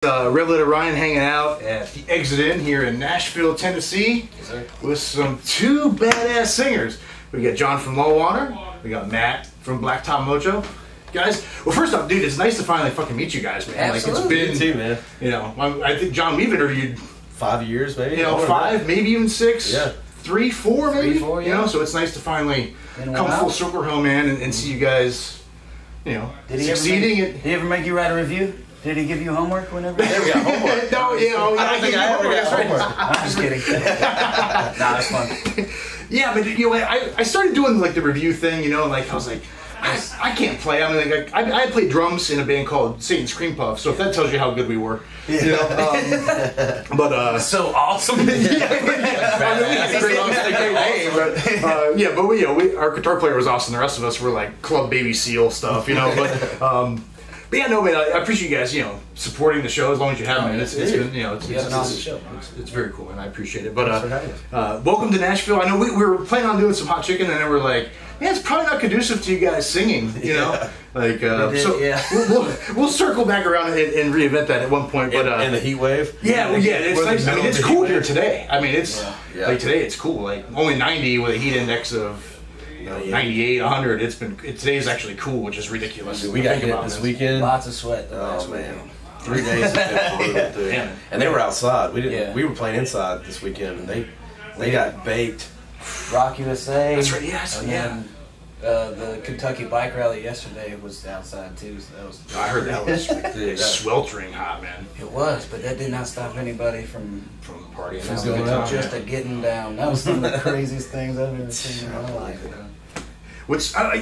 Revelator Ryan hanging out at the Exit Inn here in Nashville, Tennessee, with two badass singers. We got John from Lullwater, we got Matt from Blacktop Mojo. Guys, well, first off, dude, it's nice to finally fucking meet you guys, man. Absolutely. Like, it's been, too, man. You know, I think John, we've interviewed 5 years, maybe. You know, 5, maybe even 6. Yeah. 3, 4, maybe. 3, 4, yeah. You know, so it's nice to finally come full circle home, man, and see you guys, you know, succeeding. Did he ever make you write a review? Did he give you homework whenever? Yeah, we got homework. No, you know, I don't think I ever got homework. I'm just kidding. Nah, it's fun. Yeah, but you know, I started doing like the review thing, you know, like I was like, I can't play. I mean, like I played drums in a band called Satan's Cream Puff, so if that tells you how good we were, you know. But so awesome. But our guitar player was awesome. The rest of us were like Club Baby Seal stuff, you know. But yeah, no, man, I appreciate you guys, you know, supporting the show as long as you have, man. It's been, you know, it's an awesome show. It's very cool, and I appreciate it. But welcome to Nashville. I know we were planning on doing some hot chicken, and then we're like, yeah, it's probably not conducive to you guys singing, you know. Like, we'll circle back around and reinvent that at one point. But and the heat wave. Yeah, it's nice. I mean, it's cool here today. I mean, it's like today, it's cool. Like only 90 with a heat index of 98, 100. Today's actually cool, which is ridiculous. We got hit this weekend. Lots of sweat. Oh man, 3 days. And they were outside. We didn't. We were playing inside this weekend, and they got baked. Rock USA. That's right. Yes. And the Kentucky bike rally yesterday was outside too. So that was. I heard that was sweltering hot, man. It was, but that did not stop anybody from partying. From going up, just a getting down. That was some of the craziest things I've ever seen in my life. Let's start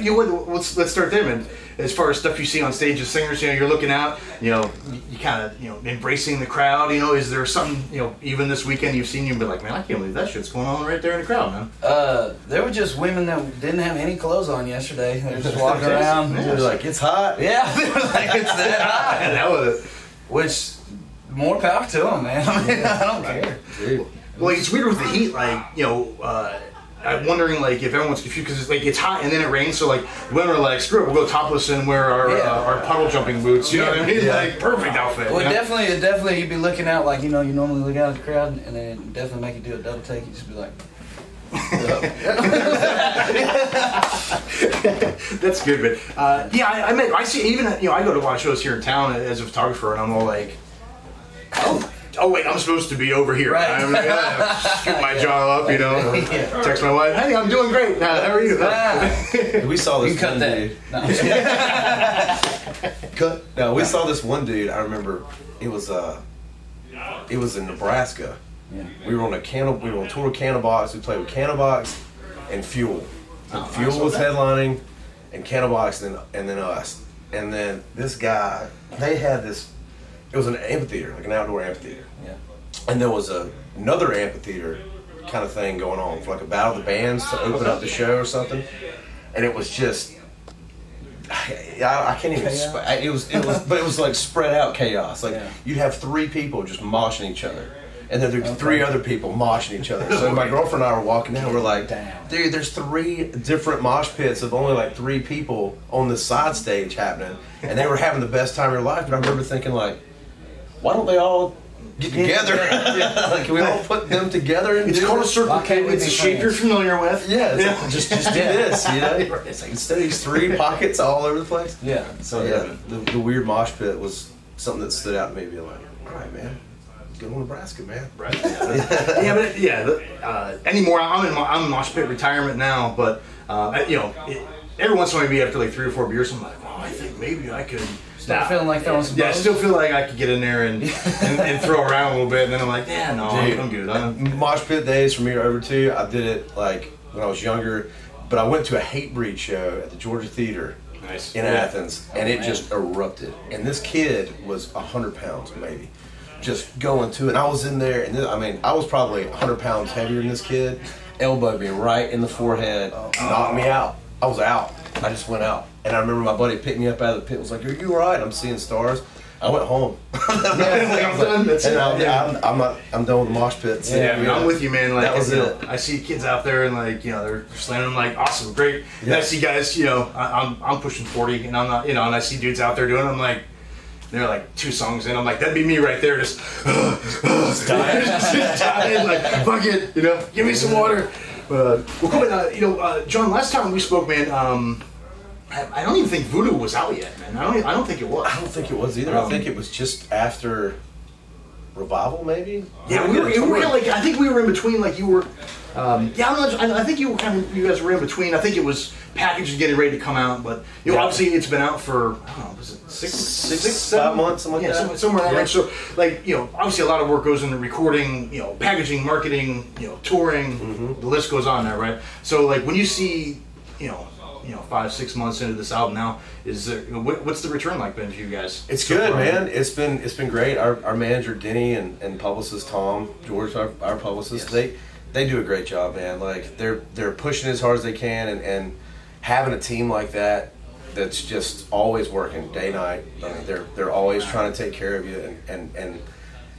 there, man. As far as stuff you see on stage as singers, you know, you're looking out, you know, you kind of, you know, embracing the crowd. You know, is there something, you know, even this weekend you've seen you and be like, man, I can't believe that shit's going on right there in the crowd, man. There were just women that didn't have any clothes on yesterday. They were just walking around. They were like, it's hot. Yeah, they were like, it's that hot. And that was it. Which, more power to them, man. I mean, I don't care. Dude. Well, it's weird with the heat, like, you know, I'm wondering, like, if everyone's confused because it's like it's hot and then it rains, so like women are like, screw it, we'll go topless and wear our puddle jumping boots. You know what I mean? Like perfect outfit. Well, definitely, you'd be looking out like, you know, you normally look out at the crowd, and then it'd definitely make you do a double take. You just be like. That's good, but I see even, you know, I go to a lot of shows here in town as a photographer, and I'm all like, oh wait, I'm supposed to be over here. Right. I'm gonna shoot my jaw up, you know. Text my wife, hey, I'm doing great. How are you? We saw this. You cut that. Cut. No, we saw this one dude. I remember it was in Nebraska. Yeah. We were on a tour with Cannabis. We played with Cannabis and Fuel. Fuel was headlining, and Cannabis, and then us. And then this guy, they had this. It was an amphitheater, like an outdoor amphitheater. Yeah. And there was another amphitheater kind of thing going on, for like a battle of the bands to open up the show or something. And it was just, I can't even. It was like spread out chaos. Like you'd have 3 people just moshing each other, and then there'd be 3 other people moshing each other. So my girlfriend and I were walking down. We're like, dude, there's 3 different mosh pits of only like 3 people on the side stage happening, and they were having the best time of their life. But I remember thinking like, why don't they all get together? Like, can we all put them together? And it's called a circle. It's a shape you're familiar with. Yeah, like, just do this, you know? It's like, instead of these 3 pockets all over the place. Yeah. So the weird mosh pit was something that stood out to me. Be like, all right, man, go to Nebraska, man. Right. Anymore, I'm in mosh pit retirement now, but you know, every once in a while, maybe after like 3 or 4 beers, I'm like, oh, I think maybe I could. Feeling like throwing some I still feel like I could get in there and throw around a little bit, and then I'm like, yeah, no, dude, I'm good. Mosh pit days from here over too. I did it like when I was younger, but I went to a Hatebreed show at the Georgia Theater in Athens, and it just erupted. And this kid was 100 pounds maybe, just going to it. And I was in there, and I was probably 100 pounds heavier than this kid. Elbowed me right in the forehead, knocked me out. I was out. I just went out. And I remember my buddy picked me up out of the pit. Was like, "Are you all right?" I'm seeing stars. I went home. I'm done. I'm done with the mosh pits. Yeah, I mean, I'm with you, man. Like, that was it. I see kids out there and like, you know, they're slamming them like, awesome, great. And I see guys, you know, I'm pushing 40 and I'm not, you know, and I see dudes out there doing it. I'm like, they're like 2 songs in. I'm like, that'd be me right there, just dying, just dying, like, fuck it, you know, give me some water. Well, cool, man, John, last time we spoke, man, I don't even think Voodoo was out yet, man. I don't think it was. I don't think it was either. I think it was just after Revival, maybe. Yeah, we were like, I think we were in between. Like you were, I think you guys were in between. I think it was packaged getting ready to come out, but obviously it's been out for I don't know, was it 5 months, something like that. Somewhere around there. So like obviously a lot of work goes into recording, packaging, marketing, touring. The list goes on there, right? So like when you see, 5-6 months into this album now, is there what's the return like been for you guys? It's so good, man. It's been great. Our manager Denny and publicist Tom George, our publicist, they do a great job, man. Like they're pushing as hard as they can, and having a team like that that's just always working day night. I mean, they're always trying to take care of you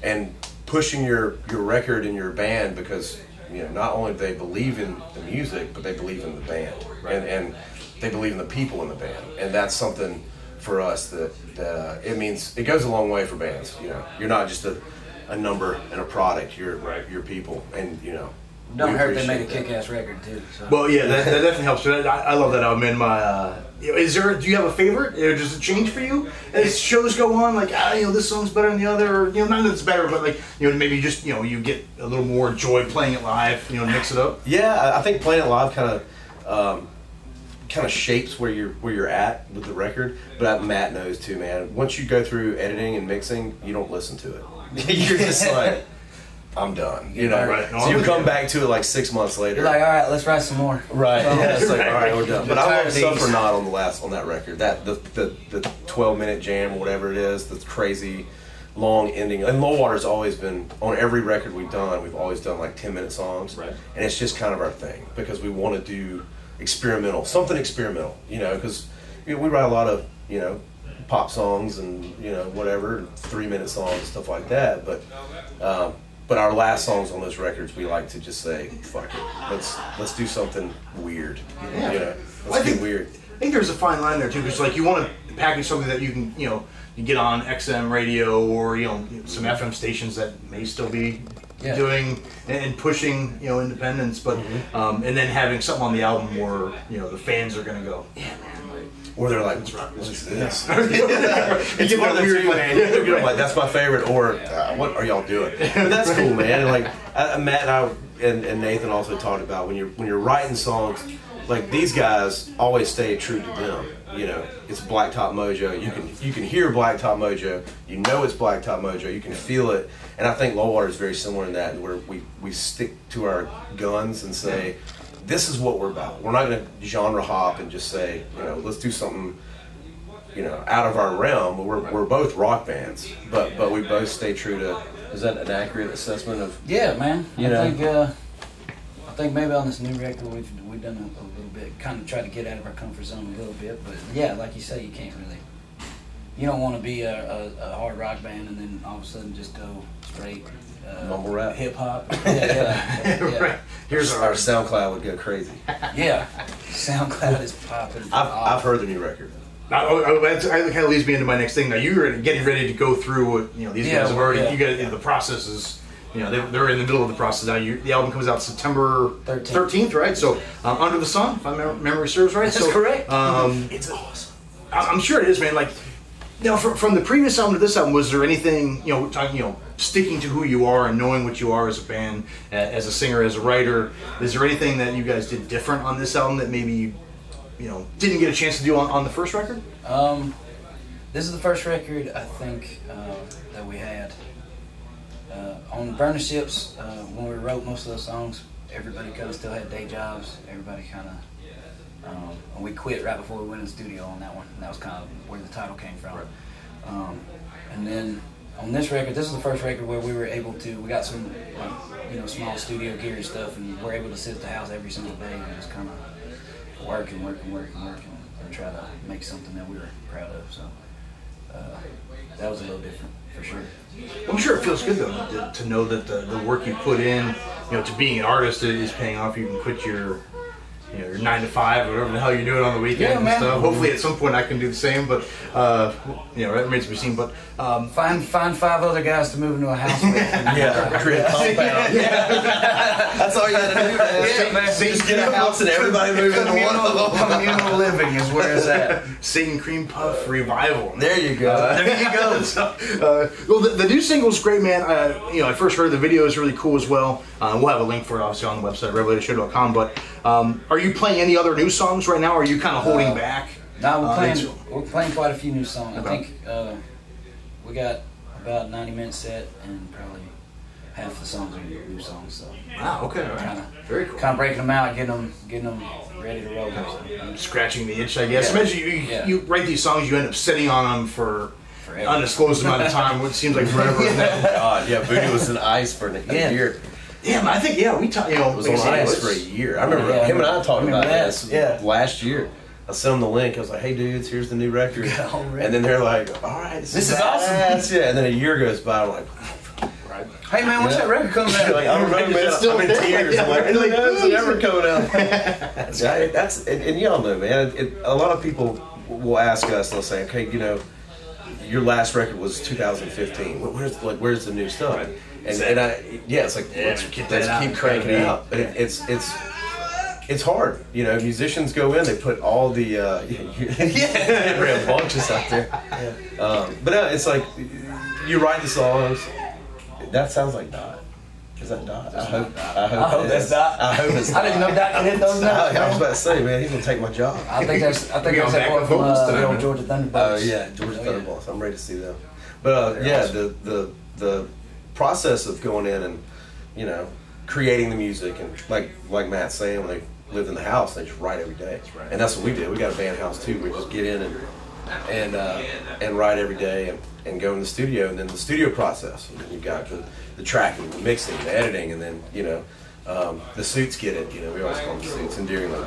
and pushing your record and your band, because not only do they believe in the music, but they believe in the band, and they believe in the people in the band, and that's something for us that it means it goes a long way for bands. You're not just a number and a product. You're people, and Don't hurt they made a kick-ass record too. So. Well, yeah, that definitely helps. I love that album. Do you have a favorite? Or does it change for you as shows go on? Like, this song's better than the other. Or, not that it's better, but like, maybe just you get a little more joy playing it live. Mix it up. Yeah, I think playing it live kind of shapes where you're at with the record. But Matt knows too, man. Once you go through editing and mixing, you don't listen to it. You're just like, I'm done. Right. So you come back to it like 6 months later. You're like, all right, let's write some more. Right. Yeah, it's like, all right, we're done. But I love Suffer Not on that record. That the 12-minute jam or whatever it is, the crazy long ending. And Lullwater's always been on every record we've done. We've always done like 10-minute songs, right? And it's just kind of our thing because we want to do something experimental. Because we write a lot of pop songs and whatever 3-minute songs, stuff like that. But our last songs on those records, we like to just say, "Fuck it, let's do something weird." Let's get weird. I think there's a fine line there too, because like you want to package something that you can, you get on XM radio or some FM stations that may still be doing and pushing independence, but and then having something on the album where the fans are gonna go, yeah, man. Or they're like, what is this? It's one of the two, man. Like, that's my favorite, or what are y'all doing? But that's cool, man. And like Matt and I and Nathan also talked about when you're writing songs, like these guys always stay true to them. It's Blacktop Mojo. You can hear Blacktop Mojo. It's Blacktop Mojo. You can feel it. And I think Lullwater is very similar in that, where we stick to our guns and say, this is what we're about. We're not going to genre hop and just say, let's do something, out of our realm. We're both rock bands, but we both stay true to. Is that an accurate assessment of? Yeah, man. I think maybe on this new record we've done a little bit, kind of try to get out of our comfort zone a little bit. But yeah, like you say, you can't really. You don't want to be a hard rock band and then all of a sudden just go straight. Mumble rap, hip hop. Yeah. Right. Here's our SoundCloud would go crazy. Yeah, SoundCloud is popping. I've heard the new record. That kind of leads me into my next thing. Now you're getting ready to go through what these guys have already. You got the process is. They're in the middle of the process now. The album comes out September 13th, right? So Under the Sun, if my memory serves right. That's correct. It's awesome. I'm sure it is, man. Like. Now, from the previous album to this album, was there anything, sticking to who you are and knowing what you are as a band, as a singer, as a writer? Is there anything that you guys did different on this album that maybe, didn't get a chance to do on the first record? This is the first record, I think, that we had. On Burner Ships, when we wrote most of those songs, everybody kind of still had day jobs. Everybody kind of... and we quit right before we went in the studio on that one, and that was kind of where the title came from. Right. And then on this record, this is the first record where we were able to, we got some small studio gear and stuff, and we're able to sit at the house every single day and just kind of work and try to make something that we were proud of. So that was a little different for sure. Well, I'm sure it feels good though to know that the work you put in, to being an artist is paying off. You can put your your 9 to 5 or whatever the hell you're doing on the weekend and stuff. Hopefully at some point I can do the same, but that remains to be seen. But find 5 other guys to move into a house with. Create a compound. That's all you got to do, man. Just get a house and everybody move into one of them. Communal living is where it's at. Satan Cream Puff Revival. There you go. There you go. So, well, the new single's great, man. I first heard the video is really cool as well. We'll have a link for it obviously on the website, revelatorshow.com. But are you playing any other new songs right now? Or are you kind of holding back? No, we're playing quite a few new songs. I think we got about 90-minute set, and probably half the songs are new songs. So wow, okay, all right. Very cool. Kind of breaking them out, getting them ready to roll. So. Scratching the itch, I guess. Imagine you write these songs, you end up sitting on them for an undisclosed amount of time, what seems like forever. God, Booty was in ice for a year. Yeah, I think we talked. It was on ice for a year. I remember him and I talking about this last year. I sent them the link. I was like, "Hey, dudes, here's the new record." And then they're like, "All right, this is awesome." Yeah, and then a year goes by. I'm like, "Hey, man, when's that record coming out?" Like, I don't know, man. It's still in tears. I'm like, "Really? It's never coming out." And y'all know, man. A lot of people will ask us. They'll say, "Okay, your last record was 2015. Where's the new stuff?" Right. It's like let's keep cranking it out. But it's hard, Musicians go in, they put all the real bunches out there. But it's like you write the songs. That sounds like Dot. Is that Dot? I hope that's Dot. I hope it's Dot. I didn't know Dot could hit those notes. I was about to say, man, he's gonna take my job. I think that's that boy from the old Georgia Thunderbolts. Oh yeah, Georgia Thunderbolts. I'm ready to see them. But awesome. the process of going in and creating the music, and like Matt's saying, when they lived in the house, they just write every day. Right. And that's what we did. We got a band house too. We just get in and write every day and go in the studio, and then the studio process. And then you've got the tracking, the mixing, the editing, and then the suits get it. We always call them suits, endearingly.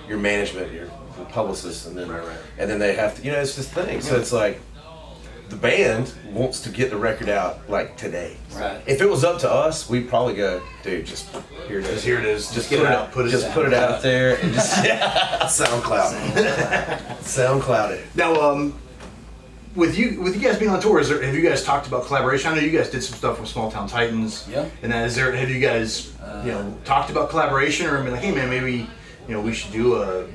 Your management, your publicist, and then they have to. It's just things. So it's like, the band wants to get the record out like today. Right. If it was up to us, we'd probably go, dude, just here it is. Here it is. Just get it out. Put it out there and just SoundCloud it. Now, with you guys being on tour, have you guys talked about collaboration? I know you guys did some stuff with Small Town Titans. Yeah. And have you guys talked about collaboration, or been like, hey man, maybe we should do a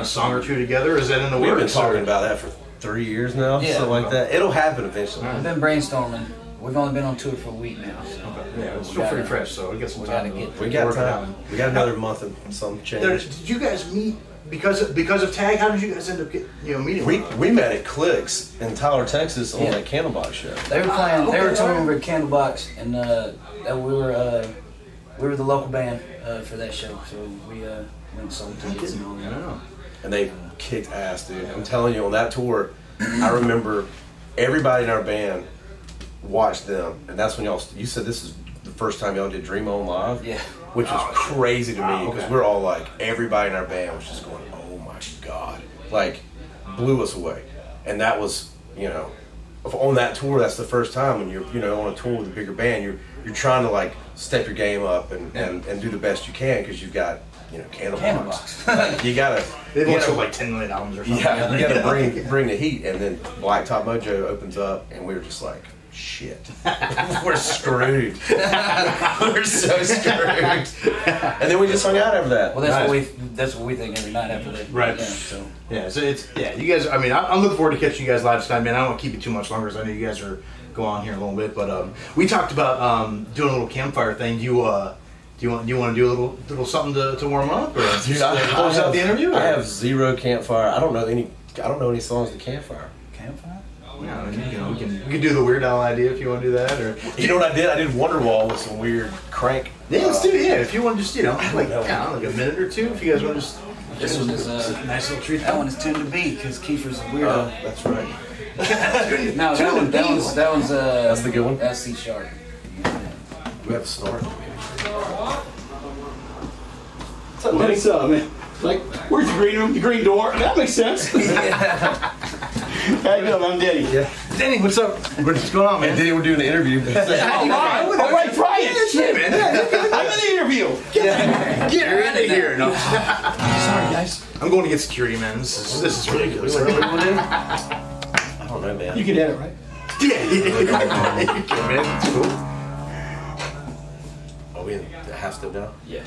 song or two together? Is that in the works? We've been talking about that for 3 years now, something like that. It'll happen eventually. We've been brainstorming. We've only been on tour for a week now. So. Okay. Yeah, it's still pretty fresh, so we got some time. We got time. We got another month and some change. Did you guys meet because of Tag? How did you guys end up meeting? We met at Clicks in Tyler, Texas, on that Candlebox show. They were playing. They were touring with Candlebox, and we were the local band for that show. So we went and sold tickets and all that. And they kicked ass, dude. I'm telling you, on that tour, I remember everybody in our band watched them, and that's when you said this is the first time y'all did Dream On live, which was crazy to me, because we're all like, everybody in our band was just going, oh my God, like, blew us away. And that was, on that tour, that's the first time when you're, on a tour with a bigger band, you're trying to like step your game up and do the best you can, because you've got Candlebox. You gotta. They've only sold like 10 million albums or something. Yeah, you gotta bring the heat, and then Blacktop Mojo opens up, and we were just like, shit, we're screwed. We're so screwed. And then we just hung out after that. Well, that's what we think every night after that. Right. So it's you guys. I mean, I'm looking forward to catching you guys live tonight, man. I don't want to keep you too much longer, because I know you guys are going on here a little bit, but we talked about doing a little campfire thing. Do you want to do a little something to warm up, or close out the interview? Or? I have zero campfire. I don't know any songs to campfire. Campfire? Yeah, we can do the Weird Al idea if you want to do that, or you know what I did? I did Wonderwall with some weird crank. Yeah, let's do it. Yeah, if you want to just like a minute or two, if you guys want to just. This one is a nice little treat. That one is tuned to B, because Kiefer's a weirdo. That's right. No, that one's that's the good one. That's C sharp. We have to start. What's up, man? Like, where's the green room? The green door? That makes sense. How you doing? I'm Denny. Yeah. Denny, what's up? What's going on, man? Denny, we're doing an interview. All right, try it. Shit, man. I'm in the interview. Get out of here. No. Sorry, guys. I'm going to get security, man. This is ridiculous. What do you want to do? I don't know, man. You can edit, right? Yeah. You can, man. It's cool. Are we in the half step now? Yeah.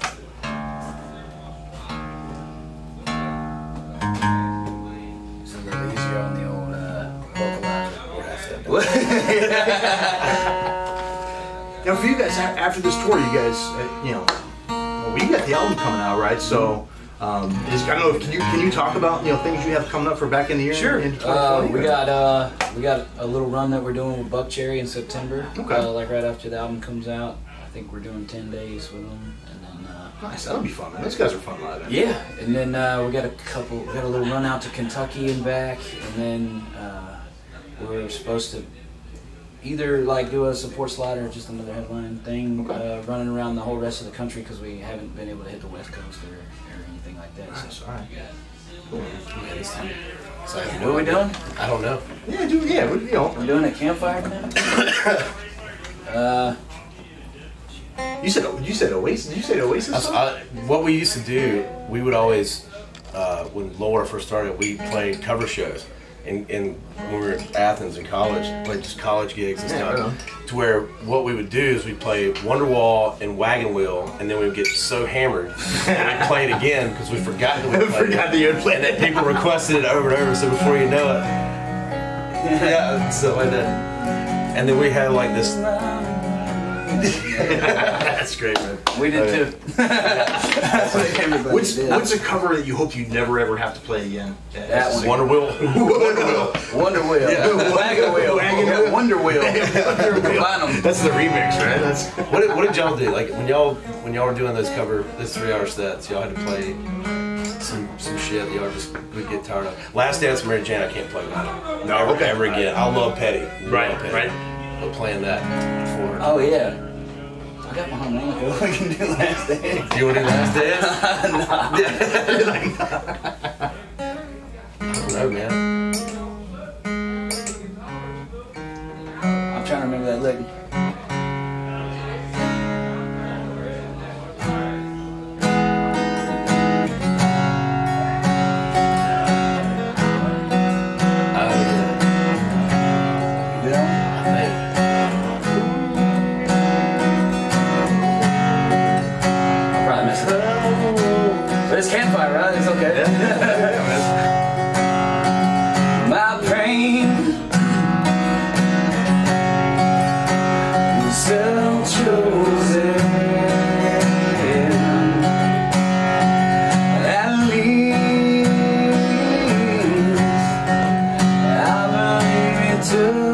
It's a little easier on the old vocalizer. We're half step Now, for you guys, after this tour, you guys, well, we got the album coming out, right? So, I don't know. Can you talk about things you have coming up for back in the year? Sure. In 2020, we got a little run that we're doing with Buck Cherry in September. Okay. Like right after the album comes out, I think we're doing 10 days with them, and then. Nice. That'll be fun, man. Those guys are fun live. Yeah, and then we got a little run out to Kentucky and back, and then we're supposed to either like do a support slide or just another headline thing, running around the whole rest of the country because we haven't been able to hit the West Coast or anything like that. Nice. So, All right. yeah. Excited. What are we doing? I don't know. Yeah, dude. Yeah, We're doing a campfire now. You said Oasis. Did you say Oasis? What we used to do, we would always, when Lullwater first started, we played cover shows. When we were in Athens in college, played just college gigs and stuff. Right. To where what we would do is we'd play Wonderwall and Wagon Wheel, and then we would get so hammered and we'd play it again because we forgot that we played Forgot that you had played and then people requested it over and over. So before you know it, yeah, so like that. And then we had like this. That's great, man. We did too. That's what everybody did. What's a cover that you hope you never ever have to play again? That one. Wonder Wheel. Wonder Wheel. Yeah. Wagon Wheel. Wonder Wheel. Combine 'em. That's the remix, right? That's What did y'all do? Like when y'all were doing those 3-hour sets, y'all had to play some shit that y'all would get tired of. Last Dance, Mary Jane, I can't play that. No, ever again. I love Petty. Right. But playing that before. Oh yeah. I got my harmonica. We can do Last Dance. You want to do Last Dance? I don't know, man. I'm trying to remember that lick. But it's campfire, right? It's okay. My pain is self-chosen. At least I believe it too.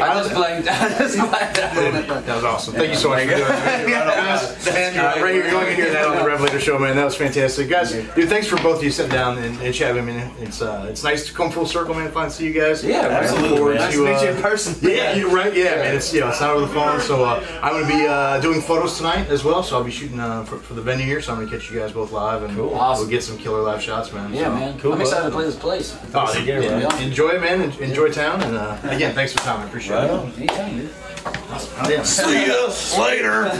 I was blanked out. That was awesome. Thank you so much for doing that. Man, Ray, you're going to hear that on the Revelator Show, man. That was fantastic. Guys, dude, thanks for both of you sitting down and chatting. I mean, it's nice to come full circle, man. Fun to see you guys. Yeah, absolutely. Nice to meet you in person. Yeah, you're right. Yeah, man. It's it's not over the phone. So I'm going to be doing photos tonight as well. So I'll be shooting for the venue here. So I'm going to catch you guys both live and we'll get some killer live shots, man. Yeah, so, man. Cool. I'm excited to play this place. Oh, enjoy it, man. Enjoy town. And again, thanks for time. I appreciate it. Anytime, dude. Awesome. See you later.